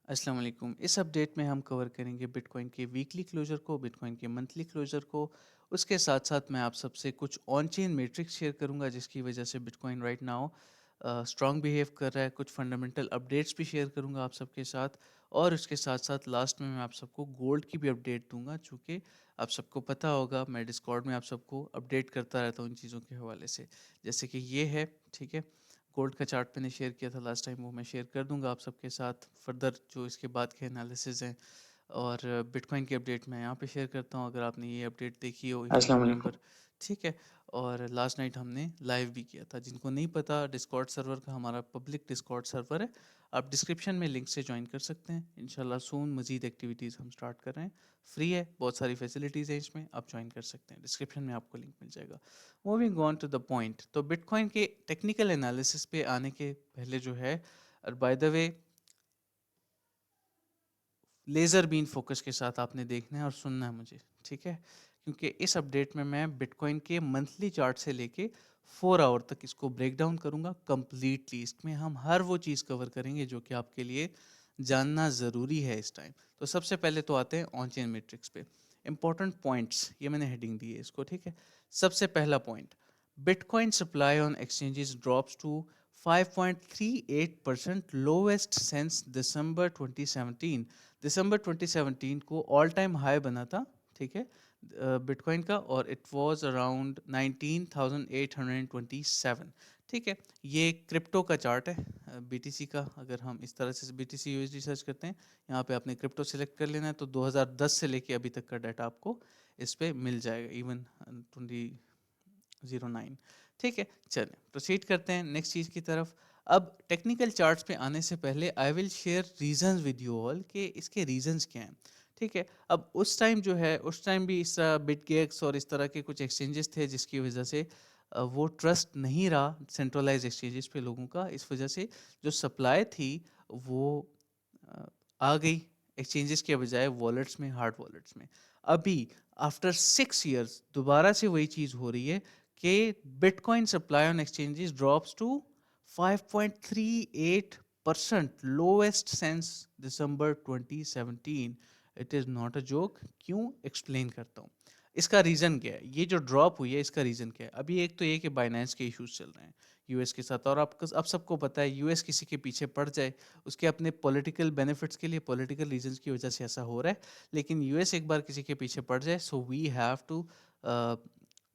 अस्सलाम वालेकुम। इस अपडेट में हम कवर करेंगे बिटकॉइन के वीकली क्लोजर को, बिटकॉइन के मंथली क्लोजर को। उसके साथ साथ मैं आप सबसे कुछ ऑन चेन मैट्रिक्स शेयर करूंगा जिसकी वजह से bitcoin right now strong behave कर रहा है। कुछ फंडामेंटल अपडेट्स भी शेयर करूंगा आप सबके साथ। और उसके साथ साथ लास्ट में मैं आप सबको गोल्ड की भी अपडेट दूंगा, चूँकि आप सबको पता होगा मैं डिस्कॉर्ड में आप सबको अपडेट करता रहता हूँ इन चीज़ों के हवाले से। जैसे कि ये है, ठीक है, गोल्ड का चार्ट मैंने शेयर किया था लास्ट टाइम, वो मैं शेयर कर दूंगा आप सबके साथ। फर्दर जो इसके बाद के एनालिसिस हैं और बिटकॉइन की अपडेट मैं यहाँ पे शेयर करता हूँ, अगर आपने ये अपडेट देखी हो, इफ़ यू अस्सलाम वालेकुम। रिमेंबर। ठीक है। और लास्ट नाइट हमने लाइव भी किया था। जिनको नहीं पता, डिस्कॉर्ड सर्वर का हमारा पब्लिक डिस्कॉर्ड सर्वर है, आप डिस्क्रिप्शन में लिंक से ज्वाइन कर सकते हैं। इंशाल्लाह सून मज़ीद एक्टिविटीज़ हम स्टार्ट कर रहे हैं। फ्री है, बहुत सारी फैसिलिटीज़ हैं इसमें, आप ज्वाइन कर सकते हैं। डिस्क्रिप्शन में आपको लिंक मिल जाएगा। Moving on to the point, तो बिटकॉइन के टेक्निकल एनालिसिस पे आने के पहले जो है, और by the way, laser beam focus के साथ आपने देखना है और सुनना है मुझे, ठीक है? क्योंकि इस अपडेट में मैं बिटकॉइन के मंथली चार्ट से लेके 4 आवर तक इसको ब्रेक डाउन करूँगा कंप्लीटली। इसमें हम हर वो चीज़ कवर करेंगे जो कि आपके लिए जानना ज़रूरी है इस टाइम। तो सबसे पहले तो आते हैं ऑन चेन मैट्रिक्स पे। इंपॉर्टेंट पॉइंट्स, ये मैंने हेडिंग दी है इसको, ठीक है? सबसे पहला point, bitcoin supply on exchanges drops to 5.38%, lowest since December 2017। दिसंबर 2017 को ऑल टाइम हाई बना था, ठीक है, बिटकॉइन का, और इट वाज अराउंड 19,827। ठीक है, ये क्रिप्टो का चार्ट है बीटीसी का। अगर हम इस तरह से बीटीसी यूएसडी सर्च करते हैं, यहाँ पे आपने क्रिप्टो सेलेक्ट कर लेना है, तो 2010 से लेके अभी तक का डाटा आपको इस पे मिल जाएगा, इवन 2009। ठीक है, चलें प्रोसीड करते हैं नेक्स्ट चीज़ की तरफ। अब टेक्निकल चार्ट्स पे आने से पहले आई will share reasons with you all कि इसके रीजंस क्या हैं। ठीक है, अब उस टाइम जो है, उस टाइम भी इस बिटगेक्स और इस तरह के कुछ एक्सचेंजेस थे जिसकी वजह से वो ट्रस्ट नहीं रहा सेंट्रलाइज एक्सचेंजेस पे लोगों का। इस वजह से जो सप्लाई थी वो अ, आ गई एक्सचेंजेस के बजाय वॉलेट्स में, हार्ड वॉलेट्स में। अभी आफ्टर 6 ईयर्स दोबारा से वही चीज़ हो रही है कि bitcoin supply on exchanges drops to 5.38%, lowest since December 2017। It is not a joke. क्यों, एक्सप्लेन करता हूँ। इसका रीज़न क्या है, ये जो ड्रॉप हुई है इसका रीज़न क्या है। अभी एक तो ये कि बाइनेंस के इश्यूज चल रहे हैं यूएस के साथ, और आपको अब सबको पता है यूएस किसी के पीछे पड़ जाए, उसके अपने पॉलिटिकल बेनिफिट्स के लिए, पॉलिटिकल रीजंस की वजह से ऐसा हो रहा है। लेकिन यूएस एक बार किसी के पीछे पड़ जाए, so we have to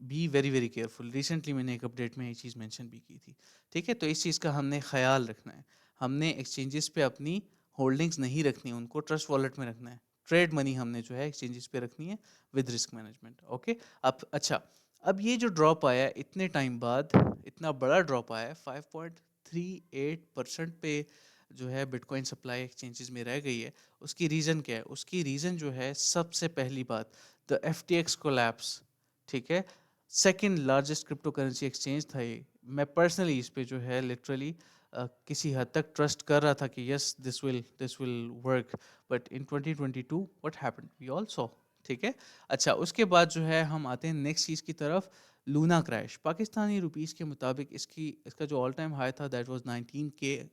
be very very careful. Recently मैंने एक अपडेट में ये चीज़ मेंशन भी की थी। ठीक है, तो इस चीज़ का हमने ख्याल रखना है। हमने एक्सचेंजेस पे अपनी होल्डिंग्स नहीं रखनी, उनको ट्रस्ट वॉलेट में रखना है। ट्रेड मनी हमने जो है एक्सचेंजेस पे रखनी है विद रिस्क मैनेजमेंट। ओके, अब अच्छा, अब ये जो ड्रॉप आया इतने टाइम बाद, इतना बड़ा ड्रॉप आया है 5.38% पे जो है बिटकॉइन सप्लाई एक्सचेंजेस में रह गई है। उसकी रीज़न क्या है? उसकी रीज़न जो है, सबसे पहली बात, the F T x collapse. ठीक है, second largest crypto currency exchange था ये। मैं पर्सनली इस पे जो है लिटरली किसी हद तक ट्रस्ट कर रहा था कि yes this will work. But in 2022 what happened we all saw. ठीक है, अच्छा, उसके बाद जो है हम आते हैं नेक्स्ट चीज़ की तरफ। लूना क्रैश, पाकिस्तानी रुपीस के मुताबिक इसका जो ऑल टाइम हाई था that was 19K,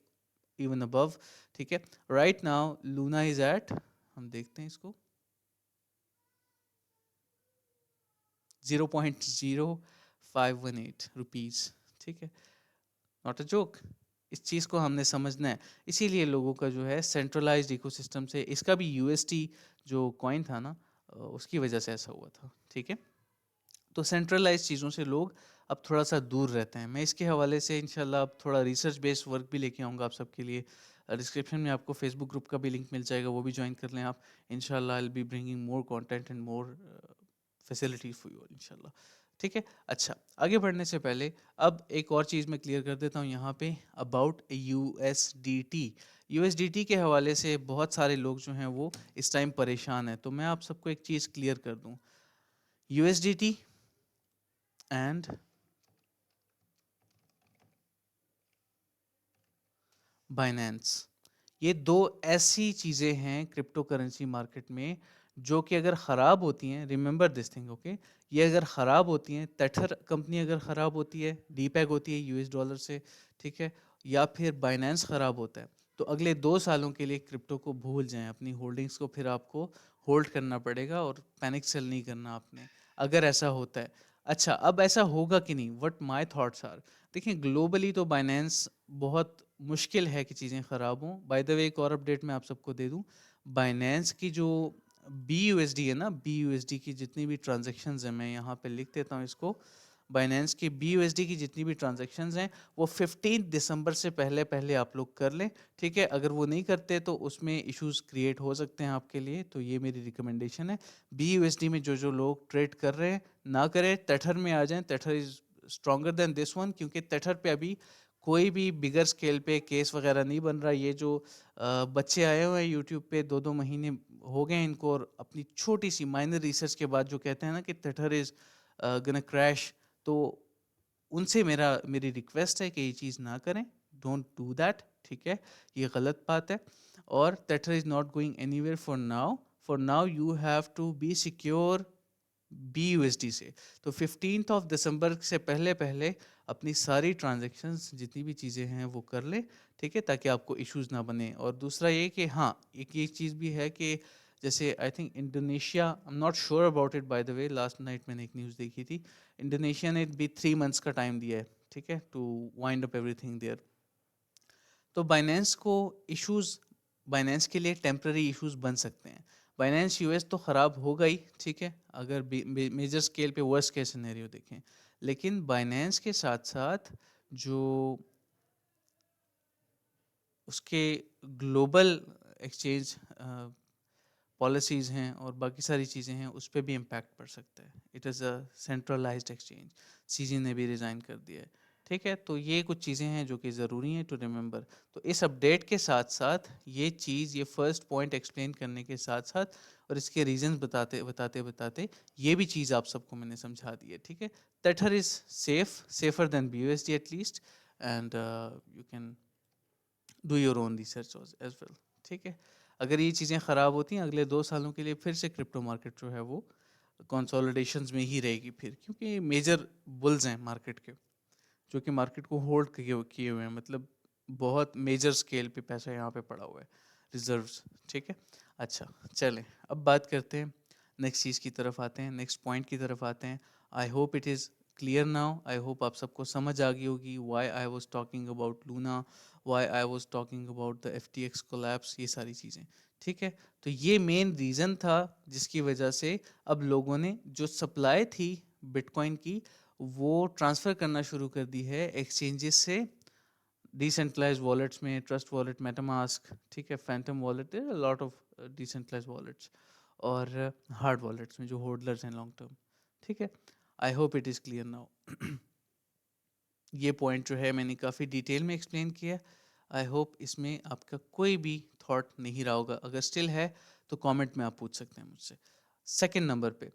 even above. ठीक है, right now Luna is at, हम देखते हैं इसको, 0.0518 रुपीज़। ठीक है, नॉट अ जोक। इस चीज़ को हमने समझना है। इसीलिए लोगों का जो है सेंट्रलाइज्ड इकोसिस्टम से, इसका भी यूएसटी जो कॉइन था ना, उसकी वजह से ऐसा हुआ था। ठीक है, तो सेंट्रलाइज चीज़ों से लोग अब थोड़ा सा दूर रहते हैं। मैं इसके हवाले से इंशाल्लाह अब थोड़ा रिसर्च बेस्ड वर्क भी लेके आऊँगा आप सबके लिए। डिस्क्रिप्शन में आपको फेसबुक ग्रुप का भी लिंक मिल जाएगा, वो भी ज्वाइन कर लें आप। इंशाल्लाह I will be bringing more content and more facility for you इंशाल्लाह। ठीक है, अच्छा, आगे बढ़ने से पहले अब एक और चीज़ मैं क्लियर कर देता हूँ यहाँ पे, अबाउट यूएसडीटी। यूएसडीटी के हवाले से बहुत सारे लोग जो हैं वो इस टाइम परेशान हैं, तो मैं आप सबको एक चीज़ क्लियर कर दूँ। यूएसडीटी एंड बाइनेंस, ये दो ऐसी चीज़ें हैं क्रिप्टो करेंसी मार्केट में जो कि अगर ख़राब होती हैं, रिमेंबर दिस थिंग, ओके, ये अगर ख़राब होती हैं, टेथर कंपनी अगर ख़राब होती है, डीपैग होती है यूएस डॉलर से, ठीक है, या फिर बाइनेंस ख़राब होता है, तो अगले 2 सालों के लिए क्रिप्टो को भूल जाएँ, अपनी होल्डिंग्स को फिर आपको होल्ड करना पड़ेगा और पैनिक सेल नहीं करना आपने, अगर ऐसा होता है। अच्छा, अब ऐसा होगा कि नहीं? व्हाट माय थॉट्स आर, देखिए ग्लोबली तो बाइनेंस बहुत मुश्किल है कि चीज़ें ख़राब हों। बाय द वे एक और अपडेट मैं आप सबको दे दूँ, बाइनेंस की जो BUSD है ना, BUSD की जितनी भी ट्रांज़ैक्शंस हैं, मैं यहाँ पे लिख देता हूँ इसको, बाइनेंस की BUSD की जितनी भी ट्रांजैक्शंस हैं वो 15 दिसंबर से पहले पहले आप लोग कर लें, ठीक है? अगर वो नहीं करते तो उसमें इश्यूज क्रिएट हो सकते हैं आपके लिए, तो ये मेरी रिकमेंडेशन है। BUSD में जो जो लोग ट्रेड कर रहे हैं ना करें, टेथर में आ जाएं। Tether is stronger than this one, क्योंकि टेथर पे अभी कोई भी बिगर स्केल पे केस वगैरह नहीं बन रहा। ये जो बच्चे आए हुए हैं यूट्यूब पे, 2-2 महीने हो गए इनको, और अपनी छोटी सी माइनर रिसर्च के बाद जो कहते हैं ना कि टेथर इज गना क्रैश, तो उनसे मेरी रिक्वेस्ट है कि ये चीज़ ना करें, डोंट डू दैट, ठीक है? ये गलत बात है। और Tether is not going anywhere for now you have to be secure BUSD से। तो 15 दिसंबर से पहले पहले अपनी सारी ट्रांजेक्शन्स जितनी भी चीज़ें हैं वो कर लें, ठीक है? ताकि आपको इश्यूज ना बने। और दूसरा ये कि हाँ, एक ये चीज़ भी है कि जैसे I think Indonesia, I am not sure about it by the way, last night मैंने एक न्यूज़ देखी थी, इंडोनेशिया ने भी 3 मंथ्स का टाइम दिया है, ठीक है, to wind up everything there. तो बाइनेंस को इश्यूज, बाइनेंस के लिए टेम्प्ररी इश्यूज बन सकते हैं। बाइनेंस यूएस तो ख़राब होगा ही, ठीक है, अगर मेजर स्केल पे वर्स्ट केस सिनेरियो देखें। लेकिन बाइनेंस के साथ साथ जो उसके ग्लोबल एक्सचेंज पॉलिसीज़ हैं और बाकी सारी चीज़ें हैं, उस पर भी इम्पैक्ट पड़ सकता है। It is a centralised exchange, CG ने भी रिज़ाइन कर दिया है, ठीक है? तो ये कुछ चीज़ें हैं जो कि ज़रूरी हैं टू रिमेंबर। तो इस अपडेट के साथ साथ ये चीज़, ये फर्स्ट पॉइंट एक्सप्लेन करने के साथ साथ और इसके रीजंस बताते बताते बताते ये भी चीज़ आप सबको मैंने समझा दी है, ठीक है? Tether is safer than BUSD at least, and you can do your own research as well, ठीक है? अगर ये चीज़ें ख़राब होती हैं, अगले 2 सालों के लिए फिर से क्रिप्टो मार्केट जो है वो कंसोलिडेशंस में ही रहेगी फिर, क्योंकि मेजर बुल्स हैं मार्केट के जो कि मार्केट को होल्ड किए हुए हैं, मतलब बहुत मेजर स्केल पे पैसा यहाँ पे पड़ा हुआ है, रिजर्व्स, ठीक है? अच्छा, चलें अब बात करते हैं नेक्स्ट चीज़ की तरफ आते हैं, नेक्स्ट पॉइंट की तरफ आते हैं। आई hope it is clear now, I hope आप सबको समझ आ गई होगी why I was talking about Luna, why I was talking about the FTX collapse, ये सारी चीज़ें, ठीक है? तो ये मेन रीज़न था जिसकी वजह से अब लोगों ने जो सप्लाई थी बिटकॉइन की वो ट्रांसफ़र करना शुरू कर दी है एक्सचेंजेस से डिसेंट्रलाइज वॉलेट्स में, ट्रस्ट वॉलेट, मेटामास्क, ठीक है, Phantom wallet, lot of decentralize wallets, और हार्ड वॉलेट्स में जो होल्डर्स हैं लॉन्ग टर्म, ठीक है? I hope it is clear now. ये पॉइंट जो है मैंने काफ़ी डिटेल में एक्सप्लेन किया। आई होप इसमें आपका कोई भी थॉट नहीं रहा होगा, अगर स्टिल है तो कमेंट में आप पूछ सकते हैं मुझसे। सेकंड नंबर पे,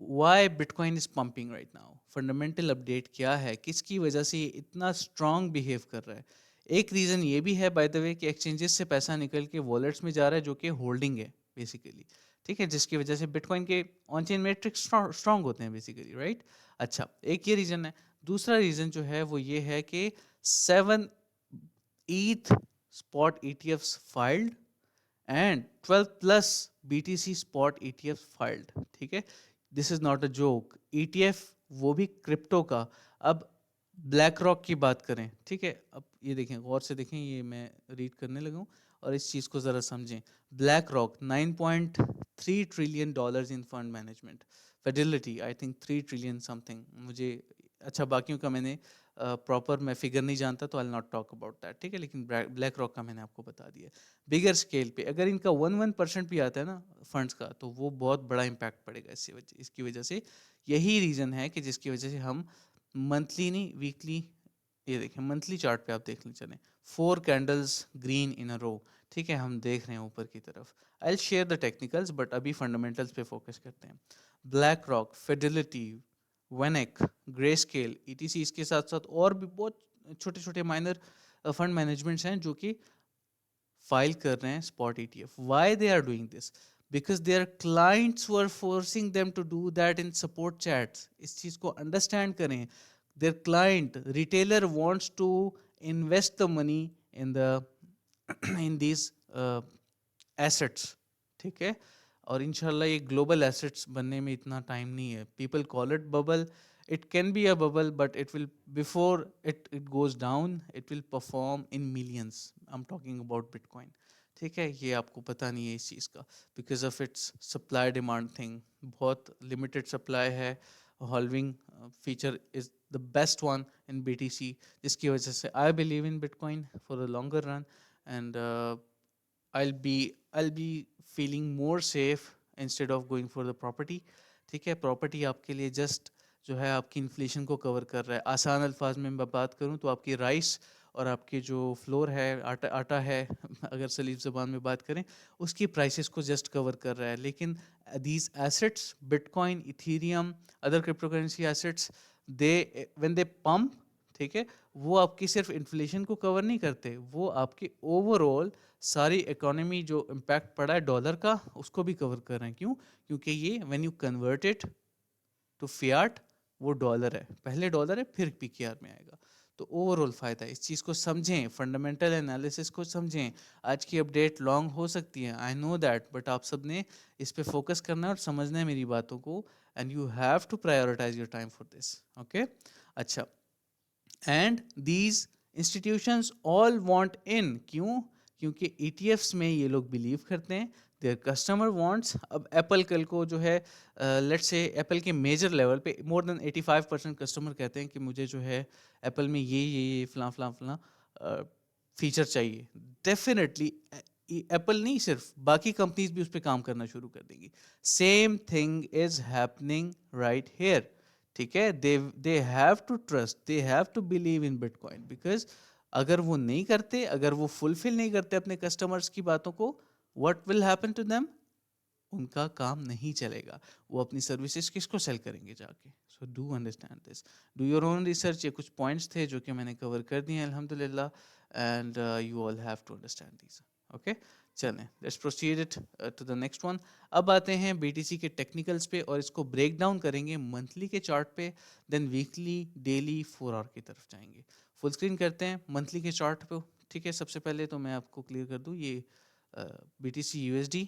why bitcoin is pumping right now, fundamental update क्या है, किसकी वजह से ये इतना स्ट्रांग बिहेव कर रहा है? एक रीज़न ये भी है बाय द वे कि एक्सचेंजेस से पैसा निकल के वॉलेट्स में जा रहा है जो कि होल्डिंग है बेसिकली, ठीक है, जिसकी वजह से बिटकॉइन के ऑन चेन मेट्रिक्स स्ट्रांग होते हैं बेसिकली, राइट? अच्छा, एक ये रीज़न है। दूसरा रीज़न जो है वो ये है कि 7 ETH spot ETFs filed and 12 plus BTC spot ETFs filed, ठीक है? This is not a joke. ETF वो भी क्रिप्टो का। अब ब्लैक रॉक की बात करें, ठीक है, अब ये देखें, गौर से देखें, ये मैं रीड करने लगा हूँ और इस चीज़ को ज़रा समझें। Black rock 9.3 trillion dollars in fund management, Fidelity I think 3 trillion something, मुझे अच्छा बाकियों का मैंने प्रॉपर मैं फिगर नहीं जानता, तो I will not talk about that, ठीक है? लेकिन ब्लैक रॉक का मैंने आपको बता दिया। बिगर स्केल पे अगर इनका 1% भी आता है ना फंड्स का, तो वो बहुत बड़ा इम्पैक्ट पड़ेगा इसकी वजह से। यही रीज़न है कि जिसकी वजह से हम मंथली नहीं, वीकली, ये देखें मंथली चार्ट पे आप देख लें, चलें 4 कैंडल्स ग्रीन इन अ रो, ठीक है, हम देख रहे हैं ऊपर की तरफ। I will share the technicals, but अभी फंडामेंटल्स पे फोकस करते हैं। BlackRock, Fidelity, VanEck, Grayscale, ETC, इसके साथ साथ और भी बहुत छोटे छोटे माइनर फंड मैनेजमेंट्स हैं जो कि फाइल कर रहे हैं spot ETF। Why they are doing this? Because their clients were forcing them to do that in support chats. इस चीज़ को अंडरस्टैंड करें। Their client retailer wants to invest the money in the in these assets, ठीक है। और इंशाल्लाह ये global assets बनने में इतना टाइम नहीं है। People call it bubble, it can be a bubble but it will, before it goes down it will perform in millions. I am talking about bitcoin, ठीक है। ये आपको पता नहीं है इस चीज़ का, because of its supply demand thing. बहुत लिमिटेड सप्लाई है। Halving feature is the best one in BTC, जिसकी वजह से I believe in bitcoin for a longer run. And I'll be feeling more safe instead of going for the property, ठीक है। Property आपके लिए just जो है आपकी इन्फ्लेशन को कवर कर रहा है। आसान अल्फाज में मैं बात करूं तो आपकी राइस और आपके जो फ्लोर है, आटा है अगर सलीफ ज़बान में बात करें, उसकी प्राइसेस को जस्ट कवर कर रहा है। लेकिन these assets, bitcoin, Ethereum, other crypto currency assets, they when they pump, ठीक है, वो आपकी सिर्फ इन्फ्लेशन को कवर नहीं करते, वो आपके ओवरऑल सारी इकोनॉमी जो इम्पैक्ट पड़ा है डॉलर का उसको भी कवर कर रहे हैं। क्यों? क्योंकि ये when you convert it to fiat, वो डॉलर है, पहले डॉलर है फिर PKR में आएगा। तो ओवरऑल फ़ायदा है। इस चीज़ को समझें, फंडामेंटल एनालिसिस को समझें। आज की अपडेट लॉन्ग हो सकती है, आई नो दैट, बट आप सब ने इस पे फोकस करना है और समझना है मेरी बातों को। And you have to prioritise your time for this, okay. अच्छा, and these institutions all want in. क्यों? क्योंकि ETFs में ये लोग बिलीव करते हैं, देयर कस्टमर वांट्स। अब एप्पल कल को जो है, लेट्स से एप्पल के मेजर लेवल पे मोर देन 85% कस्टमर कहते हैं कि मुझे जो है एप्पल में ये फलां फलां फलां फीचर चाहिए। डेफिनेटली एप्पल नहीं, सिर्फ बाकी कंपनीज भी उस पर काम करना शुरू कर देंगी। Same thing is happening right here, ठीक है। They have to trust, they have to believe in bitcoin, because अगर वो नहीं करते, अगर वो फुलफिल नहीं करते अपने कस्टमर्स की बातों को, what will happen to them? उनका काम नहीं चलेगा। वो अपनी सर्विसेज किसको सेल करेंगे जाके? So do understand this, do your own research. ये कुछ पॉइंट्स थे जो कि मैंने कवर कर दिए हैं अल्हम्दुलिल्लाह, and you all have to understand these, okay. चलें, let's proceed it to the next one. अब आते हैं BTC के टेक्निकल्स पे और इसको ब्रेक डाउन करेंगे मंथली के चार्ट पे, देन वीकली, डेली, 4 आवर की तरफ जाएंगे। फुल स्क्रीन करते हैं मंथली के चार्ट पे, ठीक है। सबसे पहले तो मैं आपको क्लियर कर दूँ, ये BTC USD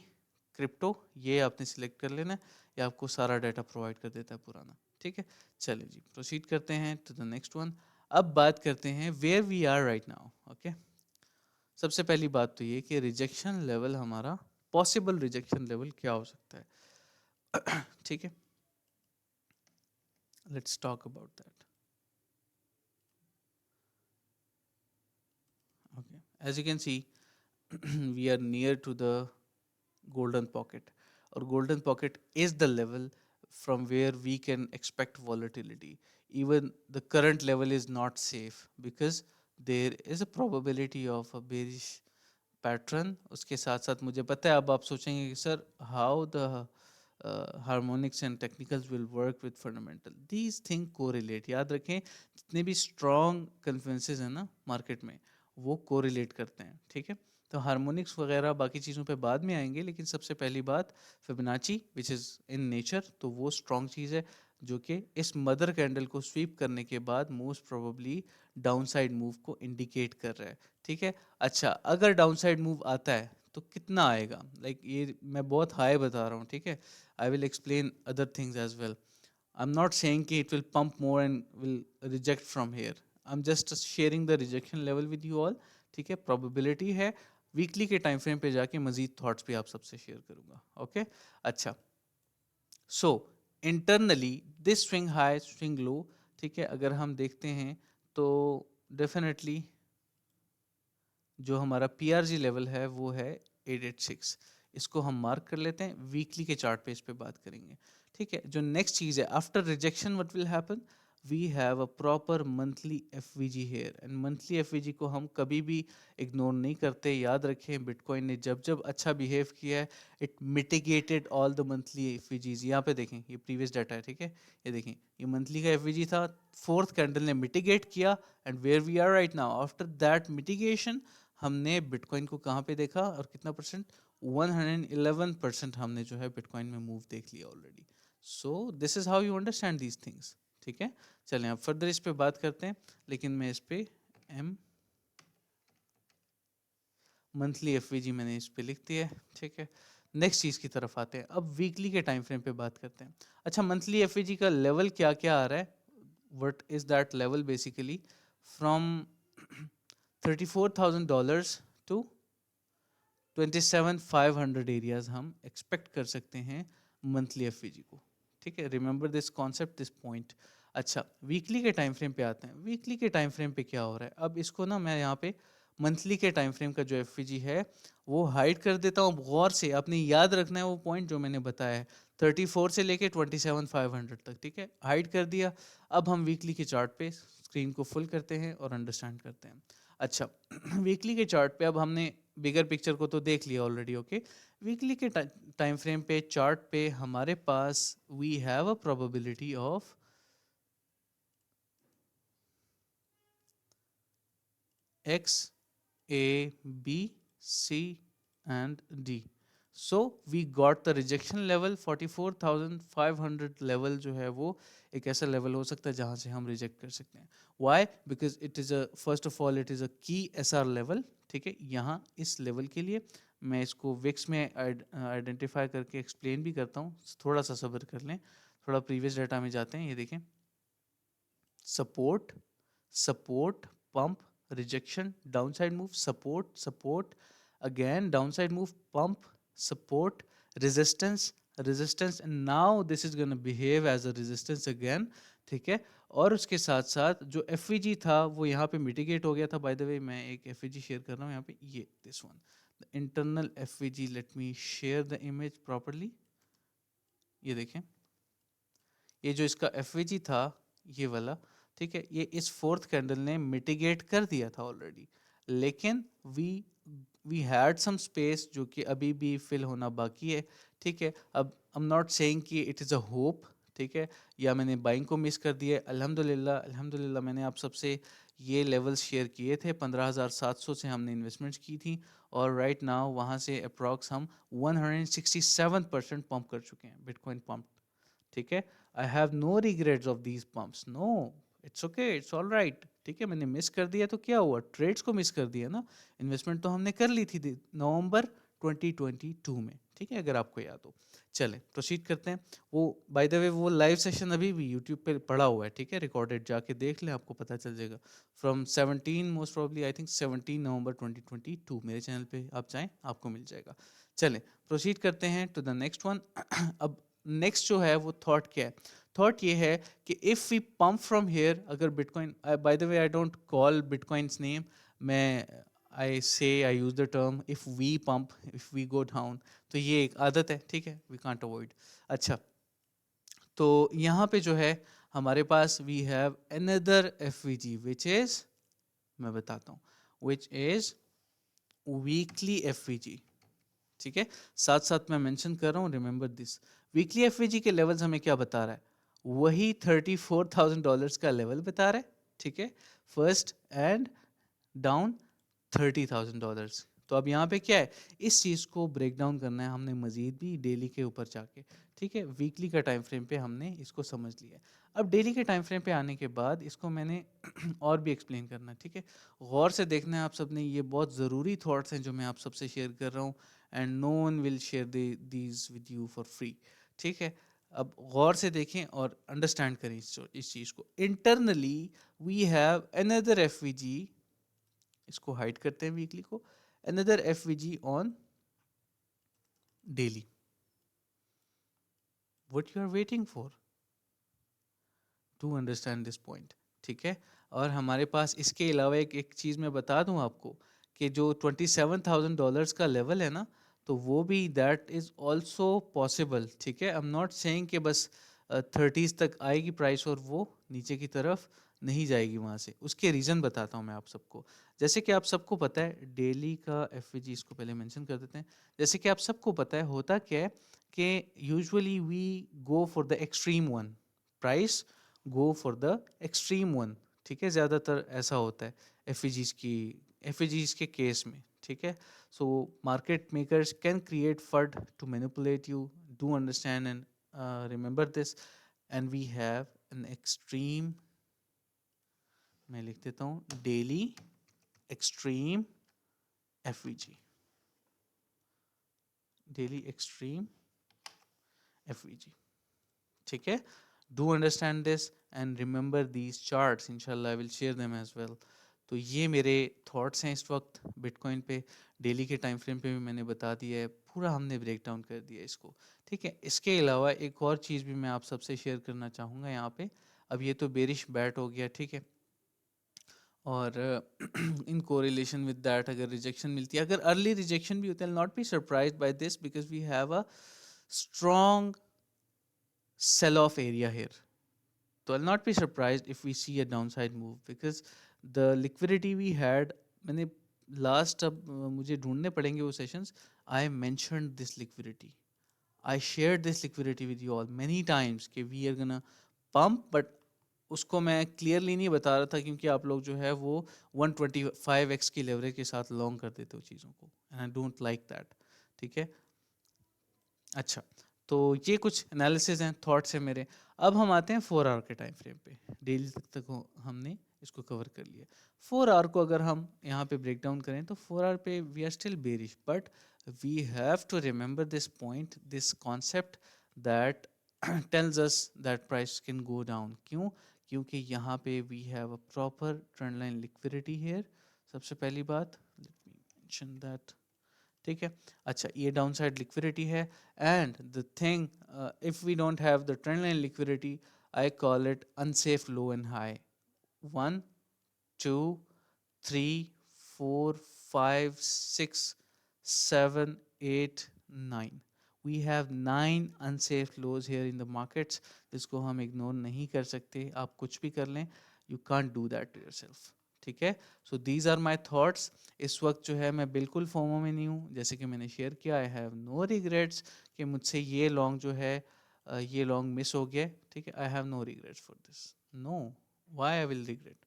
क्रिप्टो, ये आपने सिलेक्ट कर लेना है, ये आपको सारा डाटा प्रोवाइड कर देता है पुराना, ठीक है। चलिए जी, प्रोसीड करते हैं टू द नेक्स्ट वन। अब बात करते हैं where we are right now, okay. सबसे पहली बात तो ये कि रिजेक्शन लेवल हमारा, पॉसिबल रिजेक्शन लेवल क्या हो सकता है ठीक है, let's talk about that, okay. As you can see we are near to the golden pocket, or golden pocket is the level from where we can expect volatility. Even the current level is not safe because there is a probability of a bearish pattern. उसके साथ साथ मुझे पता है अब आप सोचेंगे कि sir how the harmonics and technicals will work with fundamental, these things correlate। याद रखें, जितने भी strong consensus है ना मार्केट में, वो कोरिलेट करते हैं, ठीक है। तो हार्मोनिक्स वगैरह बाकी चीज़ों पे बाद में आएंगे, लेकिन सबसे पहली बात Fibonacci which is in nature, तो वो स्ट्रॉन्ग चीज़ है जो कि इस मदर कैंडल को स्वीप करने के बाद मोस्ट प्रोबेबली डाउनसाइड मूव को इंडिकेट कर रहा है, ठीक है। अच्छा, अगर डाउनसाइड मूव आता है तो कितना आएगा, लाइक ये मैं बहुत हाई बता रहा हूँ, ठीक है। I will explain other things as well. I am not saying कि it will pump more and will reject from here, I am just sharing the rejection level with you all, ठीक है। Probability है, weekly के time frame पे जाके मजीद thoughts भी आप सबसे शेयर करूंगा, ओके। अच्छा, so internally this swing high swing low, ठीक है, अगर हम देखते हैं तो डेफिनेटली जो हमारा PRG लेवल है वो है 886, इसको हम मार्क कर लेते हैं। वीकली के चार्ट पे इस पे बात करेंगे, ठीक है। जो नेक्स्ट चीज़ है, after rejection what will happen, we have a proper monthly FVG here, and monthly FVG को हम कभी भी इग्नोर नहीं करते। याद रखें, बिटकॉइन ने जब जब अच्छा बिहेव किया है, it mitigated all the monthly FVGs। यहाँ पे देखें, ये प्रीवियस डाटा है, ठीक है। ये देखें, ये मंथली का FVG था, फोर्थ कैंडल ने मिटिगेट किया, and where we are right now after that mitigation, हमने बिटकॉइन को कहाँ पे देखा और कितना परसेंट, 111% हमने जो है बिटकॉइन में मूव देख लिया already. So this is how you understand these things, ठीक है। चलें अब फर्दर इस पे बात करते हैं, लेकिन मैं इस पे मंथली एफवीजी मैंने इस पे लिख दिया है, ठीक है। नेक्स्ट चीज़ की तरफ आते हैं, अब वीकली के टाइम फ्रेम पे बात करते हैं। अच्छा, मंथली एफवीजी का लेवल क्या क्या आ रहा है, what is that level, basically from $34,000 to 27,500 areas हम एक्सपेक्ट कर सकते हैं मंथली एफवीजी को, ठीक है। Remember this concept, this point. अच्छा, वीकली के टाइम फ्रेम पे आते हैं। वीकली के टाइम फ्रेम पे क्या हो रहा है, अब इसको ना मैं यहाँ पे मंथली के टाइम फ्रेम का जो एफवीजी है वो हाइड कर देता हूँ। गौर से आपने याद रखना है वो पॉइंट जो मैंने बताया है, 34 से लेके 27,500 तक, ठीक है, हाइड कर दिया। अब हम वीकली के चार्ट पे स्क्रीन को फुल करते हैं और अंडरस्टैंड करते हैं। अच्छा, वीकली के चार्ट पे अब हमने बिगर पिक्चर को तो देख लिया ऑलरेडी, ओके। वीकली के टाइम फ्रेम पे चार्ट पे हमारे पास we have a probability of x, a, b, c and d. So we got the rejection level 44,500 level जो है वो एक ऐसा लेवल हो सकता है जहाँ से हम रिजेक्ट कर सकते हैं। Why? Because it is a, first of all it is a key SR level, ठीक है। यहाँ इस लेवल के लिए मैं इसको विक्स में आइडेंटिफाई करके एक्सप्लेन भी करता हूँ, थोड़ा सा सब्र कर लें। थोड़ा प्रीवियस डाटा में जाते हैं, ये देखें, support, support, pump, rejection, downside move, support, support, again downside move, pump, support, resistance, resistance, and now this is going to behave as a resistance again, ठीक है। और उसके साथ साथ जो एफवीजी था वो यहाँ पे मिटिगेट हो गया था। बाय द वे मैं एक एफवीजी शेयर कर रहा हूँ यहाँ पे, ये this one, the internal FVG, let me share the image properly. ये देखें, ये जो इसका एफवीजी था ये वाला, ठीक है, ये इस फोर्थ कैंडल ने मिटिगेट कर दिया था ऑलरेडी, लेकिन वी हैड सम स्पेस जो कि अभी भी फिल होना बाकी है, ठीक है। अब आई एम नॉट सेइंग कि इट इज़ अ होप, ठीक है, या मैंने बाइंग को मिस कर दिया है। अल्हम्दुलिल्लाह, अल्हम्दुलिल्लाह मैंने आप सबसे ये लेवल्स शेयर किए थे, 15,700 से हमने इन्वेस्टमेंट्स की थी, और राइट नाउ वहाँ से अप्रॉक्स हम 167% पंप कर चुके हैं, बिटकॉइन पंप, ठीक है। I have no regrets of these pumps, no, it's okay, it's all right, ठीक है। मैंने मिस कर दिया तो क्या हुआ, ट्रेड्स को मिस कर दिया ना, इन्वेस्टमेंट तो हमने कर ली थी नवंबर 2022 में, ठीक है, अगर आपको याद हो। चलें प्रोसीड करते हैं। वो बाय द वे वो लाइव सेशन अभी भी यूट्यूब पे पड़ा हुआ है, ठीक है, रिकॉर्डेड, जाके देख लें, आपको पता चल जाएगा। From 17 most probably I think 17 नवंबर 2022 मेरे चैनल पे आप चाहें आपको मिल जाएगा। चलें प्रोसीड करते हैं टू द नेक्स्ट वन। अब नेक्स्ट जो है वो थॉट क्या है, थॉट ये है कि if we pump from here, अगर bitcoin, by the way I don't call bitcoin's name, मैं I use the term if we pump, if we go down, तो ये एक आदत है, ठीक है, वी कांट अवॉइड। अच्छा, तो यहाँ पे जो है हमारे पास we have another FVG which is, मैं बताता हूँ, विच इज़ वीकली एफवीजी, ठीक है। साथ साथ मैं मेंशन कर रहा हूँ, रिमेंबर दिस, वीकली एफवीजी के लेवल्स हमें क्या बता रहा है, वही $34,000 का लेवल बता रहा है, ठीक है, फर्स्ट एंड डाउन $30,000। तो अब यहाँ पे क्या है, इस चीज़ को ब्रेक डाउन करना है हमने मजीद भी डेली के ऊपर जाके, ठीक है। वीकली का टाइम फ्रेम पे हमने इसको समझ लिया है। अब डेली के टाइम फ्रेम पे आने के बाद इसको मैंने और भी एक्सप्लेन करना है, ठीक है। गौर से देखना है आप सब ने, ये बहुत ज़रूरी थॉट्स हैं जो मैं आप सबसे शेयर कर रहा हूँ, and no one will share these with you for free, ठीक है। अब गौर से देखें और अंडरस्टैंड करें इस चीज़ को। Internally we have another FVG, इसको हाइड करते हैं वीकली को, another FVG on daily, what you are waiting for to understand this point, ठीक है। और हमारे पास इसके अलावा एक चीज़ मैं बता दूं आपको कि जो $27,000 का लेवल है ना, तो वो भी दैट इज़ ऑल्सो पॉसिबल, ठीक है। आई एम नॉट सेइंग कि बस 30s तक आएगी प्राइस और वो नीचे की तरफ नहीं जाएगी वहाँ से। उसके रीज़न बताता हूँ मैं आप सबको। जैसे कि आप सबको पता है डेली का एफवीजी, इसको पहले मेंशन कर देते हैं। जैसे कि आप सबको पता है होता क्या है कि usually we go for the extreme one, price go for the extreme one, ठीक है, ज़्यादातर ऐसा होता है एफवीजीज के केस में, ठीक है। So market makers can create fund to manipulate you, do understand and remember this, and we have an extreme, मैं लिख देता हूँ daily extreme FVG, daily extreme FVG, ठीक है। Do understand this and remember these charts, इंशाल्लाह I will share them as well. तो ये मेरे थॉट्स हैं इस वक्त बिटकॉइन पे। डेली के टाइम फ्रेम पे भी मैंने बता दिया है, पूरा हमने ब्रेक डाउन कर दिया इसको, ठीक है। इसके अलावा एक और चीज़ भी मैं आप सबसे शेयर करना चाहूँगा यहाँ पे। अब ये तो बेरिश बैट हो गया, ठीक है। और इन कोरिलेशन विद दैट अगर रिजेक्शन मिलती है, अगर अर्ली रिजेक्शन भी होता है, not be surprised by this because we have a strong sell off area here. So I'll not be surprised if we see a downside move because the liquidity we had, मैंने last अब मुझे ढूंढने पड़ेंगे वो sessions, I mentioned this liquidity. I shared this liquidity with you all many times कि we are gonna pump, but उसको मैं clearly नहीं बता रहा था क्योंकि आप लोग जो है वो 125x की लेवरेज के साथ लॉन्ग कर देते हो चीज़ों को, and I don't like that, ठीक है। अच्छा, तो ये कुछ एनालिसिस हैं, थॉट्स हैं मेरे। अब हम आते हैं 4 आवर के टाइम फ्रेम पे। डेली तक हमने इसको कवर कर लिया। 4 आवर को अगर हम यहाँ पे ब्रेक डाउन करें तो 4 आवर पे we are still bearish, but we have to remember this point, this concept that tells us that price can go down. क्यों? क्योंकि यहाँ पे we have a proper trend line liquidity here. सबसे पहली बात, लेट मी मेंशन दैट, ठीक है। अच्छा, ये डाउन साइड लिक्विडिटी है, and the thing, if we don't have the trend line liquidity, I call it unsafe low and high. 1 2 3 4 5 6 7 8 9, we have 9 unsafe lows here in the markets, जिसको हम ignore नहीं कर सकते। आप कुछ भी कर लें, you can't do that to yourself, ठीक है। So these are my thoughts. इस वक्त जो है मैं बिल्कुल फोमो में नहीं हूँ, जैसे कि मैंने शेयर किया, आई हैव नो रिग्रेट्स कि मुझसे ये लॉन्ग जो है ये लॉन्ग मिस हो गया, ठीक है। I have no regrets for this, no, why I will regret,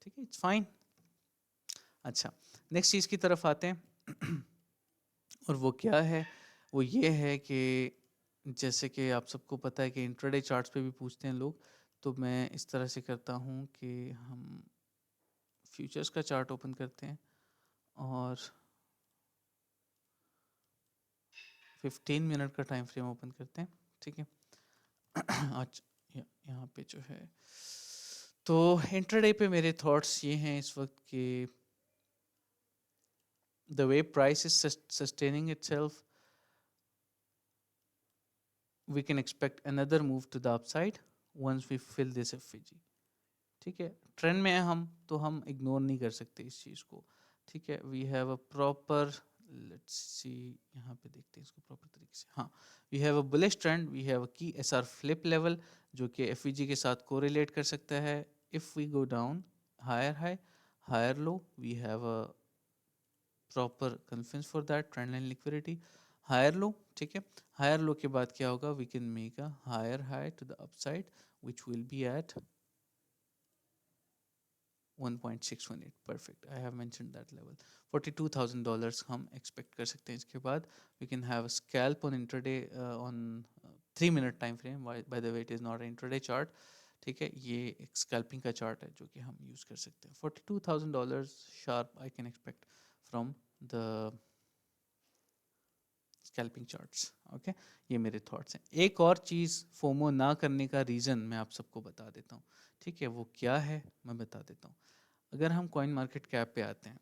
ठीक है, इट्स फाइन। अच्छा, नेक्स्ट चीज़ की तरफ आते हैं और वो क्या है? वो ये है कि जैसे कि आप सबको पता है कि इंट्राडे चार्ट्स पे भी पूछते हैं लोग, तो मैं इस तरह से करता हूँ कि हम फ्यूचर्स का चार्ट ओपन करते हैं और 15 मिनट का टाइम फ्रेम ओपन करते हैं, ठीक है। आज यहाँ पे जो है, तो इंट्राडे पे मेरे थॉट्स ये हैं इस वक्त कि the way price is sustaining itself, we can expect another move to the upside once we fill this FVG, ठीक है। ट्रेंड में है हम, तो हम इग्नोर नहीं कर सकते इस चीज़ को, ठीक है। We have a proper, let's see, यहाँ पे देखते हैं इसको प्रॉपर तरीके से। हाँ, we have a bullish trend, we have a key SR flip level जो कि एफवीजी के साथ कोरिलेट कर सकता है। If we go down higher high higher low, we have a proper confluence for that trend line liquidity, higher low, ठीक है। Higher low के बाद क्या होगा? We can make a higher high to the upside which will be at 1.618, perfect, I have mentioned that level. $42,000 हम expect कर सकते हैं इसके बाद। We can have a scalp on intraday on 3 minute time frame, bye the way it is not intraday chart, ठीक है। ये एक स्कैल्पिंग का चार्ट है जो कि हम यूज़ कर सकते हैं। $42,000 sharp I can expect from the scalping charts, okay. ये मेरे थॉट्स हैं। एक और चीज़ फोमो ना करने का रीज़न मैं आप सबको बता देता हूँ, ठीक है। वो क्या है मैं बता देता हूँ। अगर हम कॉइन मार्केट कैप पे आते हैं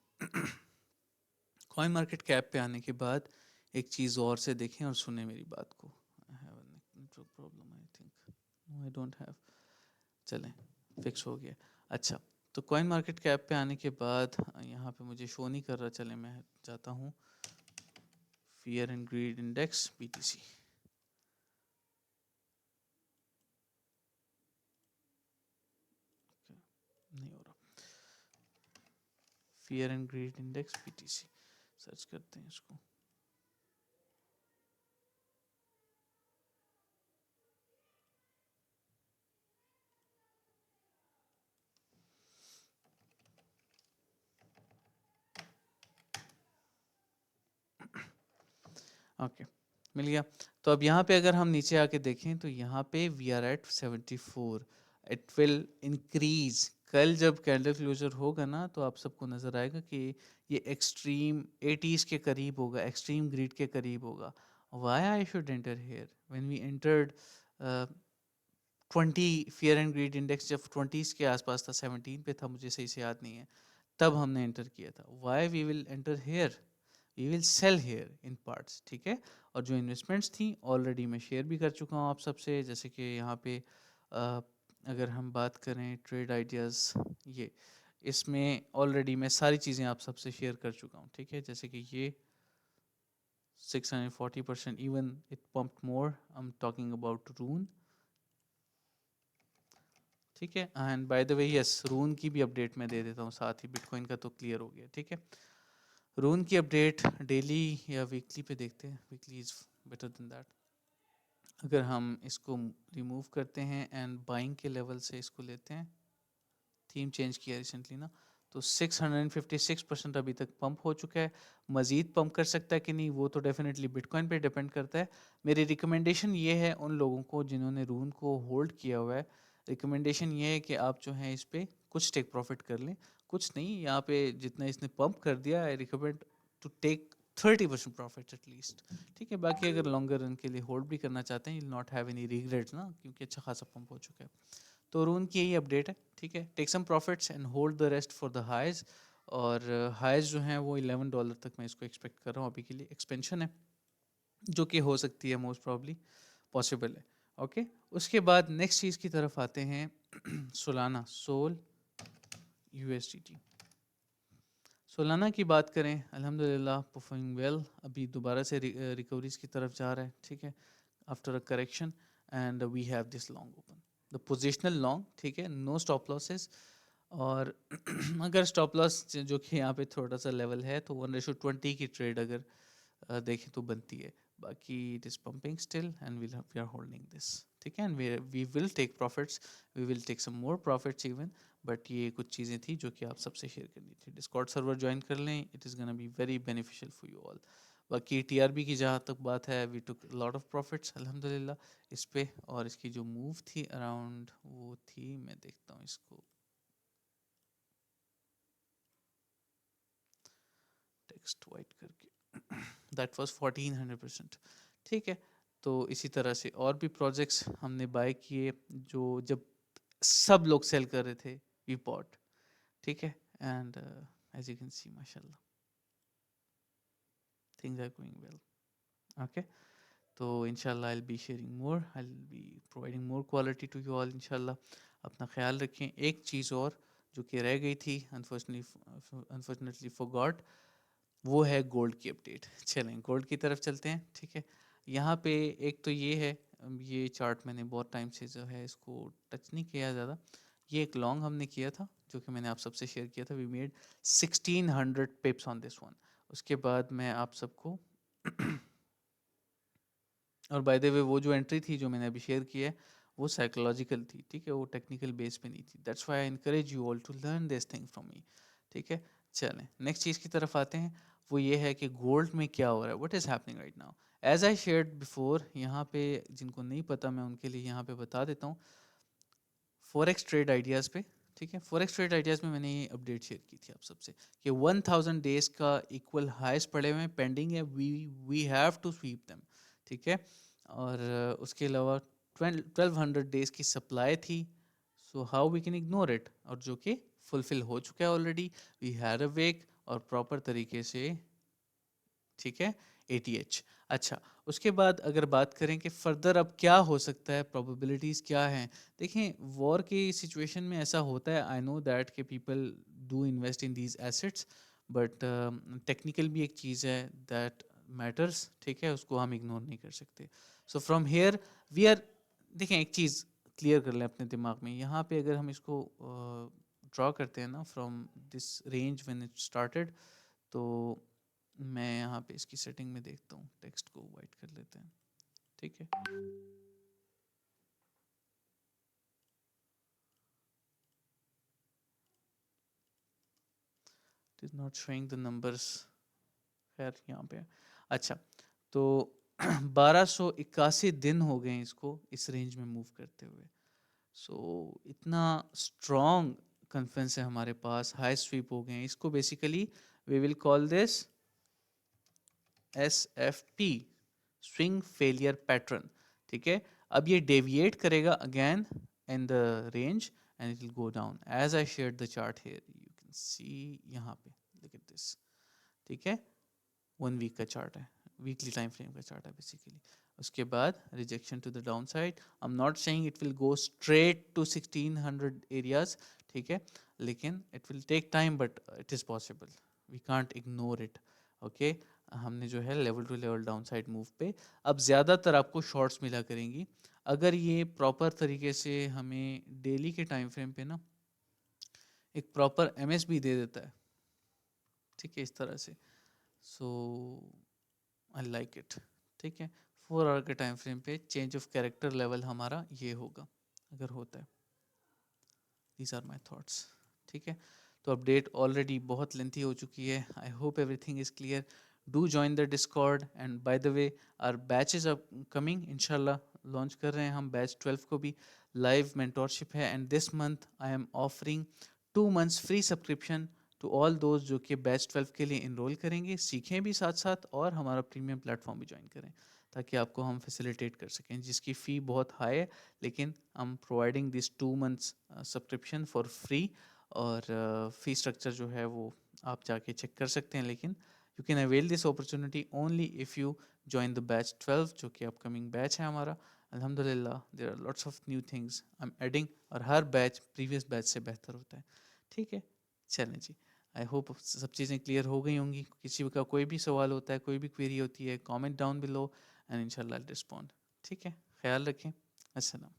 कॉइन मार्केट कैप पे आने के बाद एक चीज़ और से देखें और सुने मेरी बात को। I have a network problem, I think, no I don't have, चलें, फिक्स हो गया। अच्छा, तो कॉइन मार्केट कैप पे आने के बाद यहाँ पे मुझे शो नहीं कर रहा, चले मैं जाता हूँ fear and greed index BTC, नहीं हो रहा। Fear and greed index BTC search करते हैं इसको। ओके, मिल गया। तो अब यहाँ पे अगर हम नीचे आके देखें तो यहाँ पे we are at 74, it will increase कल जब कैंडल क्लोजर होगा ना तो आप सबको नज़र आएगा कि ये एक्सट्रीम 80s के करीब होगा, एक्सट्रीम ग्रीड के करीब होगा. Why I should enter here when we entered 20 fear and greed index जब 20s के आसपास था, 17 पे था, मुझे सही से याद नहीं है, तब हमने एंटर किया था. Why we will enter here, we will sell here in parts. ठीक है. और जो इन्वेस्टमेंट्स थी ऑलरेडी मैं शेयर भी कर चुका हूँ आप सबसे, जैसे कि यहाँ पे अगर हम बात करें ट्रेड आइडियाज़, ये इसमें ऑलरेडी मैं सारी चीज़ें आप सबसे शेयर कर चुका हूँ. ठीक है. जैसे कि ये 640%, even it pumped more, I am talking about Rune. ठीक है. And by the way yes, Rune की भी अपडेट मैं दे देता हूँ साथ ही, बिटकॉइन का तो क्लियर हो गया. ठीक है. रून की अपडेट डेली या वीकली पे देखते हैं. Weekly is better than that. अगर हम इसको रिमूव करते हैं एंड बाइंग के लेवल से इसको लेते हैं, थीम चेंज किया रिसेंटली ना, तो 656% अभी तक पंप हो चुका है. मज़ीद पंप कर सकता है कि नहीं वो तो डेफिनेटली बिटकॉइन पे डिपेंड करता है. मेरी रिकमेंडेशन ये है उन लोगों को जिन्होंने रून को होल्ड किया हुआ है, रिकमेंडेशन ये है कि आप जो है इस पर कुछ टेक प्रॉफिट कर लें. कुछ नहीं, यहाँ पे जितना इसने पंप कर दिया, I recommend to take 30% profit at least. ठीक है. बाकी अगर लॉन्गर रन के लिए होल्ड भी करना चाहते हैं, you not have any regrets ना, क्योंकि अच्छा खासा पंप हो चुका है. तो रून की यही अपडेट है. ठीक है. Take some profits and hold the rest for the highs. और हाइज जो है वो $11 तक मैं इसको एक्सपेक्ट कर रहा हूँ अभी के लिए. एक्सपेंशन है जो कि हो सकती है, मोस्ट प्रॉब्ली पॉसिबल है. ओके. उसके बाद नेक्स्ट चीज़ की तरफ आते हैं. Solana, soul USDT. सोलाना की बात करें, अल्हम्दुलिल्लाह परफॉर्मिंग वेल. अभी दोबारा से रिकवरीज की तरफ जा रहा है. ठीक है. After a correction and we have this long open, the positional long. ठीक है. No stop losses. और अगर स्टॉप लॉस जो कि यहाँ पे थोड़ा सा लेवल है, तो 1:20 की ट्रेड अगर देखें तो बनती है. बाकी it is pumping still and we are holding this. ठीक है. And we will take profits, we will take some more profits even. But ये कुछ चीज़ें थी जो कि आप सबसे शेयर करनी थी. डिस्कॉर्ड सर्वर ज्वाइन कर लें, it is gonna be very beneficial for you all. बाकी टीआरबी की जहाँ तक बात है, we took lot of profits अल्हम्दुलिल्लाह इस पे. और इसकी जो मूव थी अराउंड वो थी, मैं देखता हूँ इसको टेक्स्ट वाइट करके, दैट वाज 1400%. ठीक है. तो इसी तरह से और भी प्रोजेक्ट्स हमने बाय किए जो जब सब लोग सेल कर रहे थे, वी बॉट. ठीक है. And as you can see माशाल्लाह things are going well. Okay. तो इंशाल्लाह I'll be sharing more, I'll be providing more quality to you all इंशाल्लाह. अपना ख्याल रखें. एक चीज़ और जो कि रह गई थी, अनफॉर्चुनेटली फॉरगॉट, वो है गोल्ड की अपडेट. चलें गोल्ड की तरफ चलते हैं. ठीक है. यहाँ पे एक तो ये है, ये चार्ट मैंने बहुत टाइम से जो है इसको टच नहीं किया ज़्यादा. ये एक लॉन्ग हमने किया था जो कि मैंने आप सबसे शेयर किया था. We made 1600 pips on this one. उसके बाद मैं आप सबको और बाय द वे वो जो एंट्री थी जो मैंने अभी शेयर की है, वो साइकोलॉजिकल थी. ठीक है. वो टेक्निकल बेस पे नहीं थी. That's why I encourage you all to learn this thing from me. ठीक है. चलें नेक्स्ट चीज़ की तरफ आते हैं. वो ये है कि गोल्ड में क्या हो रहा है, what is happening right now. As I shared before, यहाँ पे जिनको नहीं पता मैं उनके लिए यहाँ पे बता देता हूँ. फॉरेक्स ट्रेड आइडियाज़ पे. ठीक है. फॉरेक्स ट्रेड आइडियाज़ में मैंने ये अपडेट शेयर की थी आप सबसे कि 1000 डेज का इक्वल हाइस पड़े हुए हैं, पेंडिंग है. We have to sweep them. ठीक है. और उसके अलावा 1200 डेज की सप्लाई थी. So how we can ignore it, और जो कि फुलफिल हो चुका है already. We had a wick और प्रॉपर तरीके से. ठीक है. ATH. अच्छा. उसके बाद अगर बात करें कि फर्दर अब क्या हो सकता है, प्रोबेबिलिटीज़ क्या हैं. देखें वॉर की सिचुएशन में ऐसा होता है, आई नो दैट के people do invest in these assets, but technical भी एक चीज़ है दैट मैटर्स. ठीक है. उसको हम इग्नोर नहीं कर सकते. So from here we are. देखें एक चीज़ क्लियर कर लें अपने दिमाग में. यहाँ पे अगर हम इसको ड्रॉ करते हैं ना from this range when it started, तो मैं यहाँ पे इसकी सेटिंग में देखता हूँ. टेक्स्ट को वाइट कर लेते हैं. ठीक है. It is not showing the numbers. खैर यहाँ पे अच्छा. तो 1281 दिन हो गए इसको इस रेंज में मूव करते हुए. सो इतना स्ट्रॉन्ग कन्फ्लुएंस है हमारे पास, हाई स्वीप हो गए हैं, इसको basically we will call this SFP, swing failure pattern. ठीक है, अब ये डेविएट करेगा again in the range and it will go down as I shared the chart here, you can see यहाँ पे, लुक एट दिस। ठीक है, 1 week का चार्ट है, वीकली टाइम फ्रेम का चार्ट है बेसिकली। उसके बाद rejection to the downside. I am not saying it will go straight to 1600 areas, ठीक है, लेकिन it will take time but it is possible, we can't ignore it. Okay, हमने जो है level to level downside move पे अब ज़्यादातर आपको शॉर्ट्स मिला करेंगी। अगर ये प्रॉपर तरीके से हमें डेली के टाइम फ्रेम पे ना एक प्रॉपर MSB दे देता है, ठीक है, इस तरह से, सो आई लाइक इट। ठीक है, 4 आवर के टाइम फ्रेम पे चेंज ऑफ कैरेक्टर लेवल हमारा ये होगा अगर होता है। These are my thoughts. ठीक है, तो अपडेट ऑलरेडी बहुत लेंथी हो चुकी है। I hope everything is clear. Do join the Discord and by the way our batches are coming, इंशाल्लाह लॉन्च कर रहे हैं हम बैच 12 को भी। लाइव मेंटोरशिप है and this month I am offering 2 months free subscription to all those जो कि बैच 12 के लिए इनरोल करेंगे, सीखें भी साथ साथ और हमारा प्रीमियम प्लेटफॉर्म भी ज्वाइन करें, ताकि आपको हम फैसिलिटेट कर सकें, जिसकी फ़ी बहुत हाई है, लेकिन हम providing this 2 months subscription for free. और फ़ी स्ट्रक्चर जो है वो आप जाके चेक कर सकते हैं, लेकिन you can avail this opportunity only if you join the batch 12 जो कि अपकमिंग बैच है हमारा। अल्हम्दुलिल्लाह there are lots of new things I am adding, और हर बैच प्रीवियस बैच से बेहतर होता है। ठीक है, चलें जी, आई होप सब चीज़ें क्लियर हो गई होंगी। किसी का कोई भी सवाल होता है, कोई भी क्वेरी होती है, कमेंट डाउन बिलो एंड इंशाल्लाह रिस्पॉन्ड। ठीक है, ख्याल रखें, अस्सलाम।